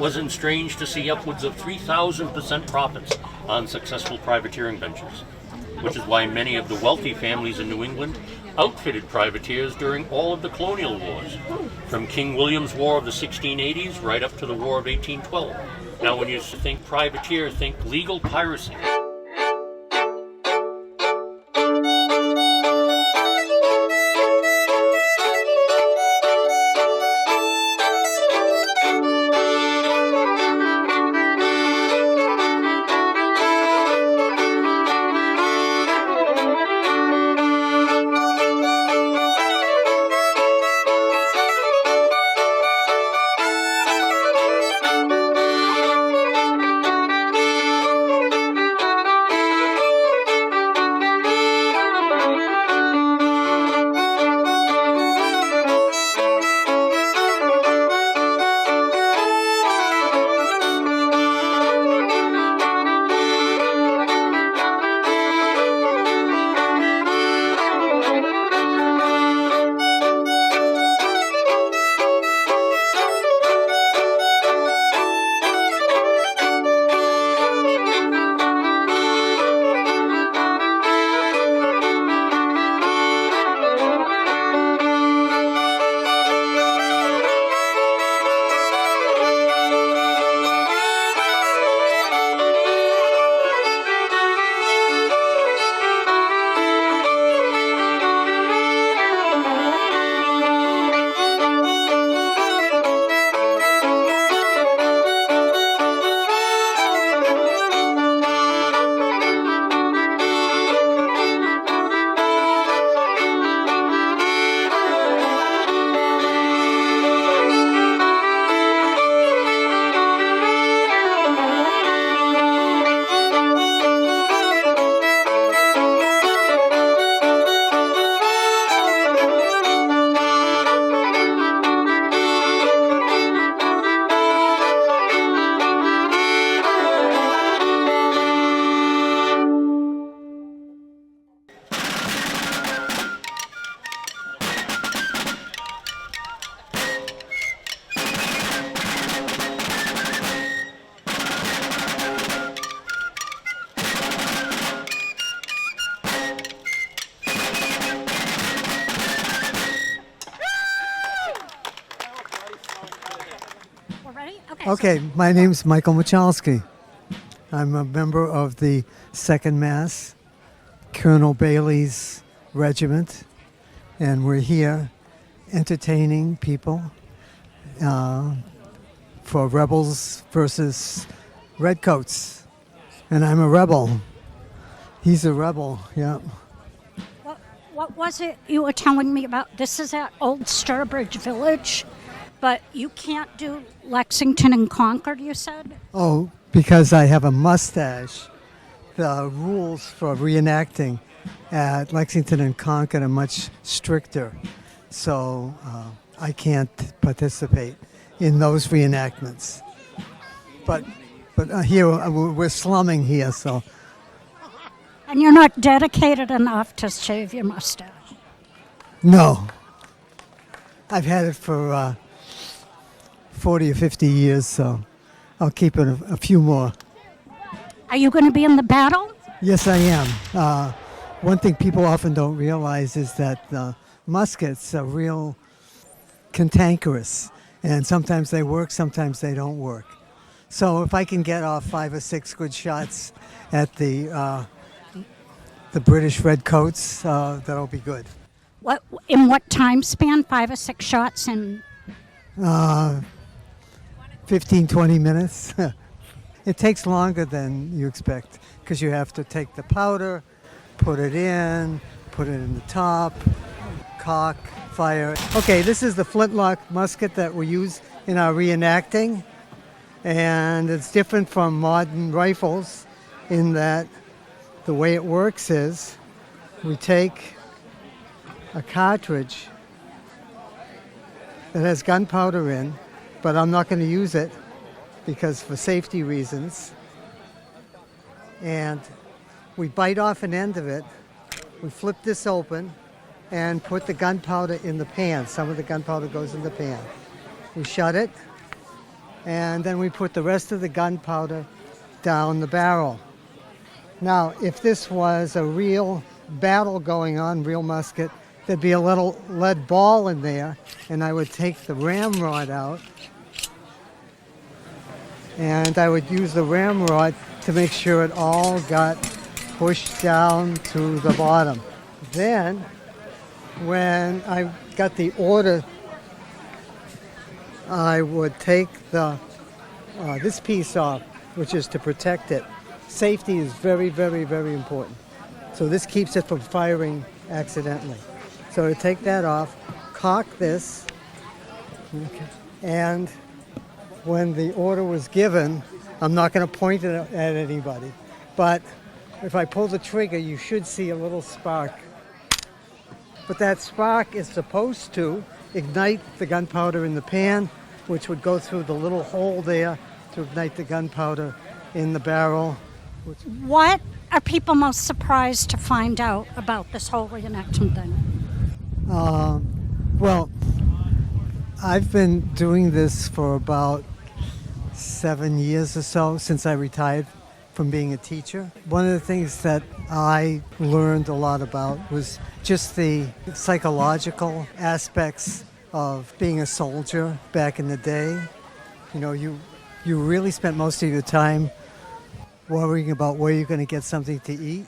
wasn't strange to see upwards of 3,000% profits on successful privateering ventures, which is why many of the wealthy families in New England outfitted privateers during all of the colonial wars, from King William's War of the 1680s right up to the War of 1812. Now, when you think privateer, think legal piracy. Okay, my name's Michael Michalski. I'm a member of the 2nd Mass, Colonel Bailey's regiment, and we're here entertaining people for Rebels versus Redcoats. And I'm a rebel. He's a rebel, yeah. What was it you were telling me about? This is at Old Sturbridge Village, but you can't do Lexington and Concord, you said? Oh, because I have a mustache. The rules for reenacting at Lexington and Concord are much stricter, so I can't participate in those reenactments. But here, we're slumming here, so. And you're not dedicated enough to shave your mustache? No. I've had it for 40 or 50 years, so I'll keep it a few more. Are you going to be in the battle? Yes, I am. One thing people often don't realize is that muskets are real cantankerous, and sometimes they work, sometimes they don't work. So if I can get off 5 or 6 good shots at the British Redcoats, that'll be good. In what time span? 5 or 6 shots in? 15, 20 minutes. It takes longer than you expect because you have to take the powder, put it in the top, cock, fire. Okay, this is the flintlock musket that we use in our reenacting, and it's different from modern rifles in that the way it works is we take a cartridge that has gunpowder in, but I'm not going to use it because for safety reasons. And we bite off an end of it, we flip this open and put the gunpowder in the pan. Some of the gunpowder goes in the pan. We shut it, and then we put the rest of the gunpowder down the barrel. Now, if this was a real battle going on, real musket, there'd be a little lead ball in there, and I would take the ramrod out, and I would use the ramrod to make sure it all got pushed down to the bottom. Then, when I got the order, I would take this piece off, which is to protect it. Safety is very, very, very important. So this keeps it from firing accidentally. So to take that off, cock this, okay, and when the order was given, I'm not going to point it at anybody, but if I pull the trigger, you should see a little spark. But that spark is supposed to ignite the gunpowder in the pan, which would go through the little hole there to ignite the gunpowder in the barrel. What are people most surprised to find out about this whole reenactment thing? Well, I've been doing this for about 7 years or so, since I retired from being a teacher. One of the things that I learned a lot about was just the psychological aspects of being a soldier back in the day. You know, you really spent most of your time worrying about where you're going to get something to eat.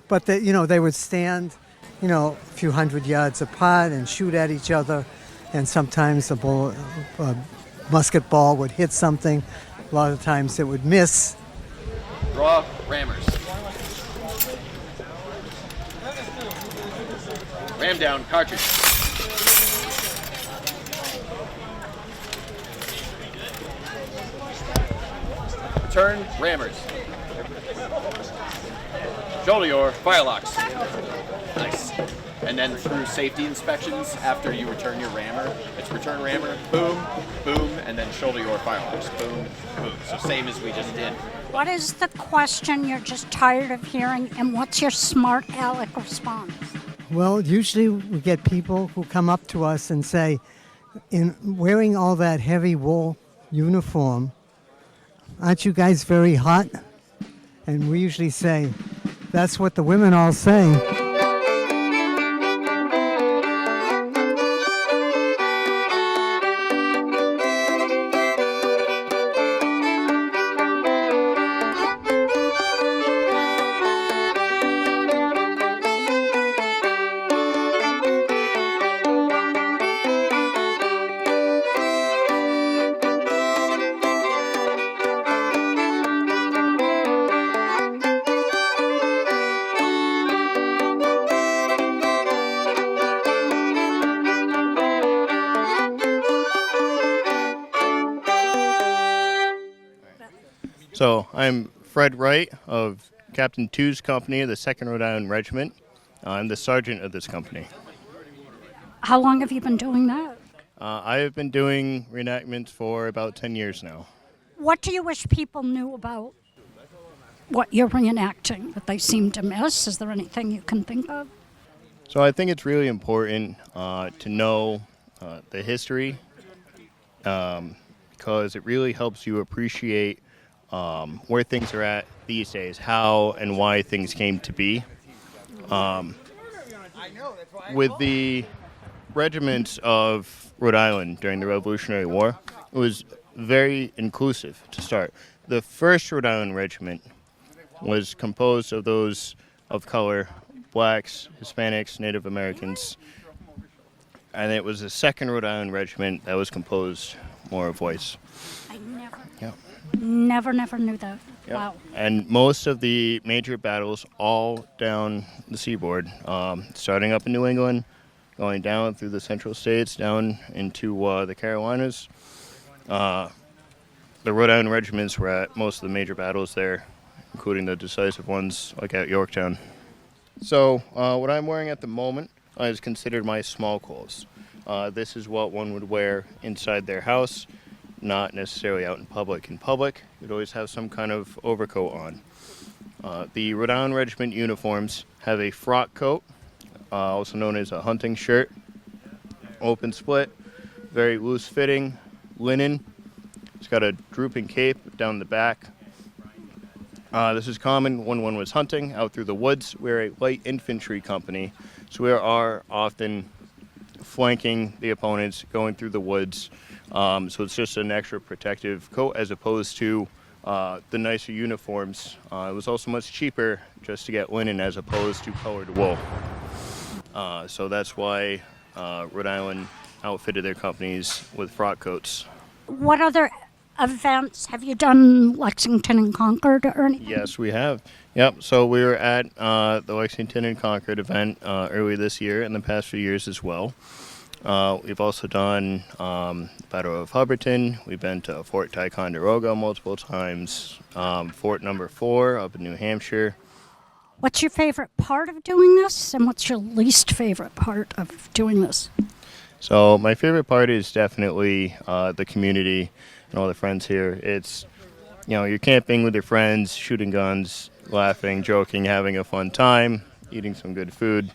But they would stand, a few hundred yards apart and shoot at each other, and sometimes a musket ball would hit something. A lot of times it would miss. Draw rammers. Ram down cartridge. Turn rammers. Shoulder your firelocks. Nice. And then through safety inspections, after you return your rammer, it's return rammer, boom, boom, and then shoulder your firelocks, boom, boom. So same as we just did. What is the question you're just tired of hearing, and what's your smart aleck response? Well, usually we get people who come up to us and say, in wearing all that heavy wool uniform, aren't you guys very hot? And we usually say, that's what the women all say. So I'm Fred Wright of Captain Two's company of the 2nd Rhode Island Regiment. I'm the sergeant of this company. How long have you been doing that? I have been doing reenactments for about 10 years now. What do you wish people knew about what you're reenacting that they seem to miss? Is there anything you can think of? So I think it's really important to know the history because it really helps you appreciate where things are at these days, how and why things came to be. With the regiments of Rhode Island during the Revolutionary War, it was very inclusive to start. The 1st Rhode Island Regiment was composed of those of color, blacks, Hispanics, Native Americans, and it was the 2nd Rhode Island Regiment that was composed more of whites. I Yeah. never knew that. Yep. Wow. And most of the major battles all down the seaboard, starting up in New England, going down through the central states, down into the Carolinas. The Rhode Island regiments were at most of the major battles there, including the decisive ones like at Yorktown. So what I'm wearing at the moment is considered my small clothes. This is what one would wear inside their house, not necessarily out in public. In public, you'd always have some kind of overcoat on. The Rhode Island Regiment uniforms have a frock coat, also known as a hunting shirt, open split, very loose fitting, linen, It's got a drooping cape down the back. This is common when one was hunting out through the woods. We're a light infantry company, so we are often flanking the opponents, going through the woods. So it's just an extra protective coat as opposed to the nicer uniforms. It was also much cheaper just to get linen as opposed to colored wool. So that's why Rhode Island outfitted their companies with frock coats. What other events have you done? Lexington and Concord or anything? Yes, we have. Yep. So we were at the Lexington and Concord event early this year and the past few years as well. We've also done Battle of Hubbardton. We've been to Fort Ticonderoga multiple times. Fort Number 4 up in New Hampshire. What's your favorite part of doing this, and what's your least favorite part of doing this? So my favorite part is definitely the community and all the friends here. It's, you're camping with your friends, shooting guns, laughing, joking, having a fun time, eating some good food,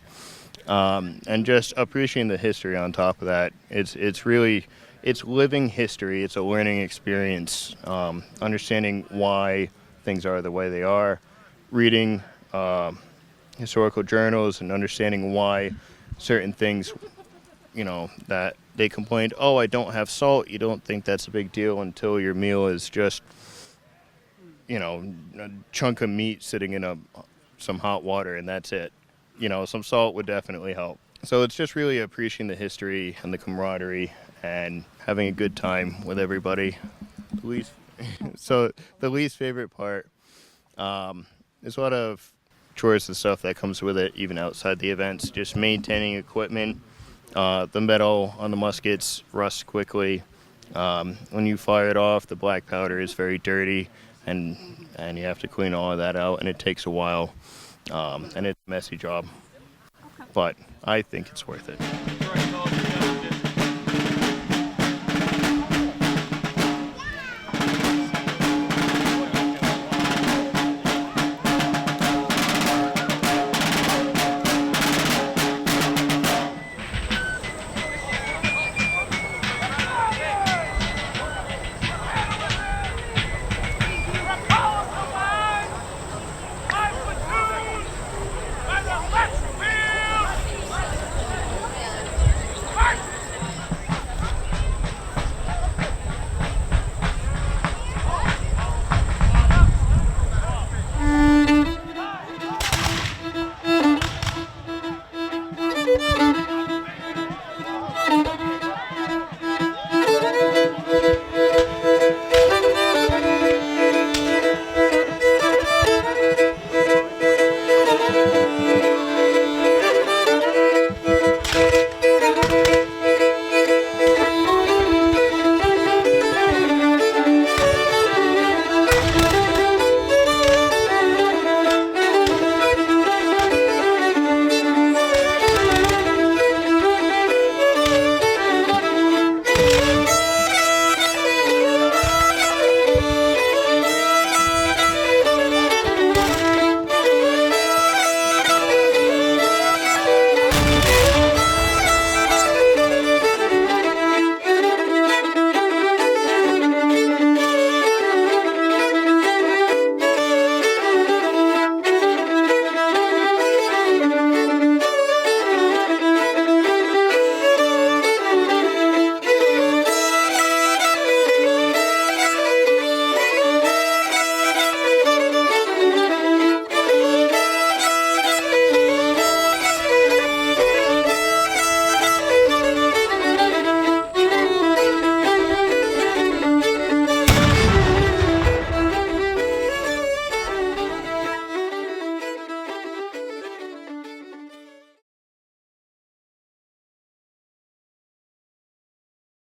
and just appreciating the history on top of that. It's living history. It's a learning experience, understanding why things are the way they are, reading historical journals and understanding why certain things, that they complained, oh, I don't have salt. You don't think that's a big deal until your meal is just, a chunk of meat sitting in some hot water, and that's it. Some salt would definitely help. So it's just really appreciating the history and the camaraderie and having a good time with everybody. So the least favorite part is a lot of chores and stuff that comes with it, even outside the events, just maintaining equipment. The metal on the muskets rusts quickly. When you fire it off, the black powder is very dirty, and you have to clean all of that out, and it takes a while, and it's a messy job. But I think it's worth it.